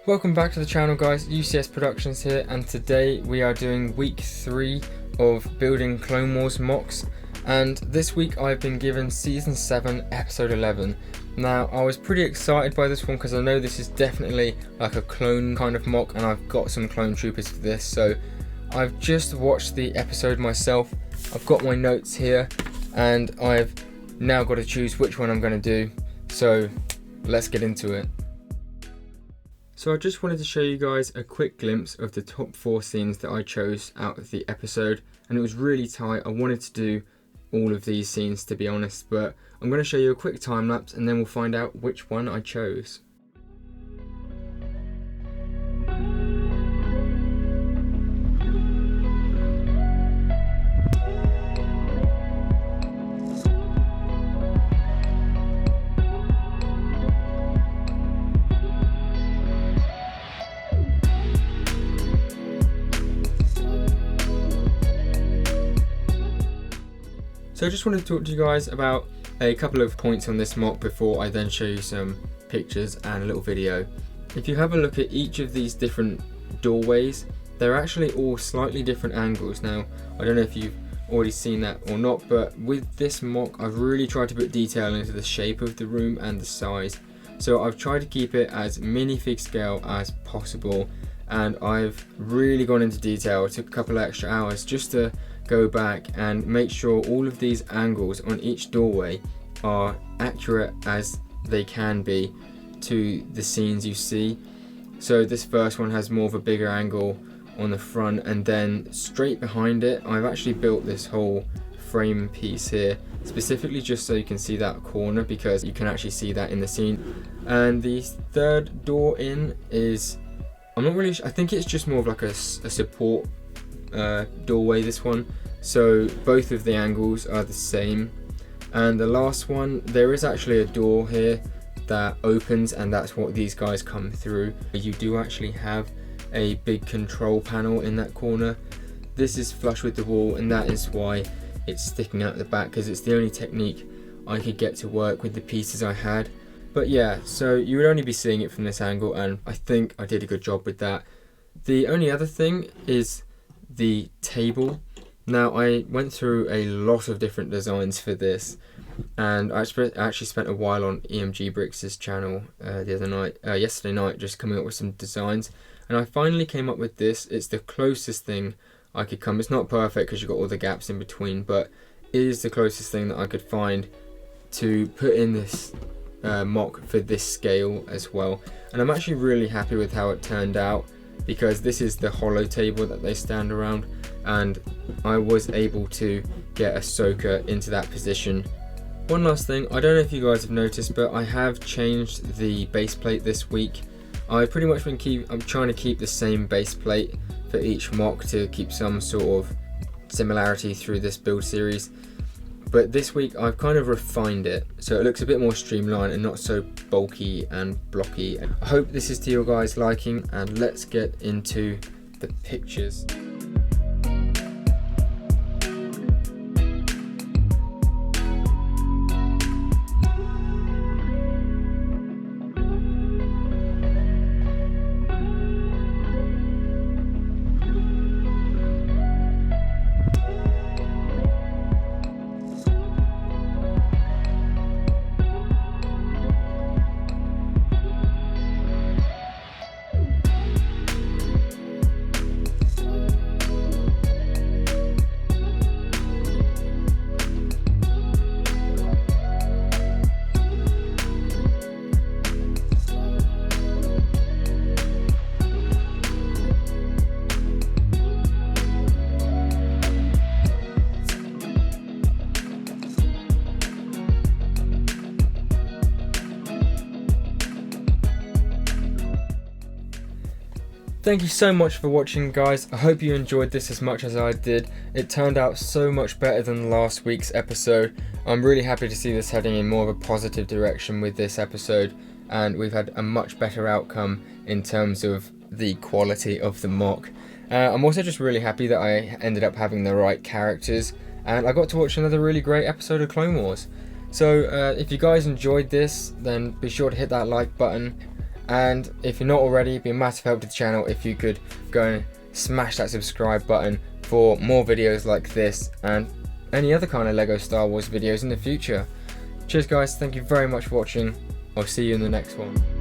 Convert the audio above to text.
Welcome back to the channel, guys. UCS Productions here, and today we are doing week 3 of building Clone Wars MOCs, and this week I've been given season 7 episode 11. Now I was pretty excited by this one because I know this is definitely like a clone kind of MOC, and I've got some clone troopers for this, so I've just watched the episode myself. I've got my notes here and I've now got to choose which one I'm going to do, so let's get into it. So I just wanted to show you guys a quick glimpse of the top 4 scenes that I chose out of the episode, and it was really tight. I wanted to do all of these scenes, to be honest, but I'm going to show you a quick time lapse and then we'll find out which one I chose. So I just wanted to talk to you guys about a couple of points on this MOC before I then show you some pictures and a little video. If you have a look at each of these different doorways, they're actually all slightly different angles. Now, I don't know if you've already seen that or not, but with this MOC, I've really tried to put detail into the shape of the room and the size. So I've tried to keep it as minifig scale as possible, and I've really gone into detail. It took a couple of extra hours just to go back and make sure all of these angles on each doorway are accurate as they can be to the scenes you see. So this first one has more of a bigger angle on the front, and then straight behind it I've actually built this whole frame piece here specifically just so you can see that corner, because you can actually see that in the scene. And the third door in is, I'm not really sure, I think it's just more of like a support doorway, this one, so both of the angles are the same. And the last one, there is actually a door here that opens, and that's what these guys come through. You do actually have a big control panel in that corner. This is flush with the wall, and that is why it's sticking out the back, because it's the only technique I could get to work with the pieces I had. But yeah, so you would only be seeing it from this angle, and I think I did a good job with that. The only other thing is the table. Now I went through a lot of different designs for this, and I actually spent a while on EMG Bricks' channel yesterday night, just coming up with some designs, and I finally came up with this. It's the closest thing I could come. It's not perfect because you've got all the gaps in between, but it is the closest thing that I could find to put in this MOC for this scale as well. And I'm actually really happy with how it turned out, because this is the hollow table that they stand around, and I was able to get Ahsoka into that position. One last thing, I don't know if you guys have noticed, but I have changed the base plate this week. I'm trying to keep the same base plate for each MOC to keep some sort of similarity through this build series. But this week I've kind of refined it so it looks a bit more streamlined and not so bulky and blocky. I hope this is to your guys' liking, and let's get into the pictures. Thank you so much for watching, guys. I hope you enjoyed this as much as I did. It turned out so much better than last week's episode. I'm really happy to see this heading in more of a positive direction with this episode, and we've had a much better outcome in terms of the quality of the MOC. I'm also just really happy that I ended up having the right characters, and I got to watch another really great episode of Clone Wars. So if you guys enjoyed this, then be sure to hit that like button, And if you're not already, it'd be a massive help to the channel if you could go and smash that subscribe button for more videos like this and any other kind of Lego Star Wars videos in the future. Cheers guys, thank you very much for watching. I'll see you in the next one.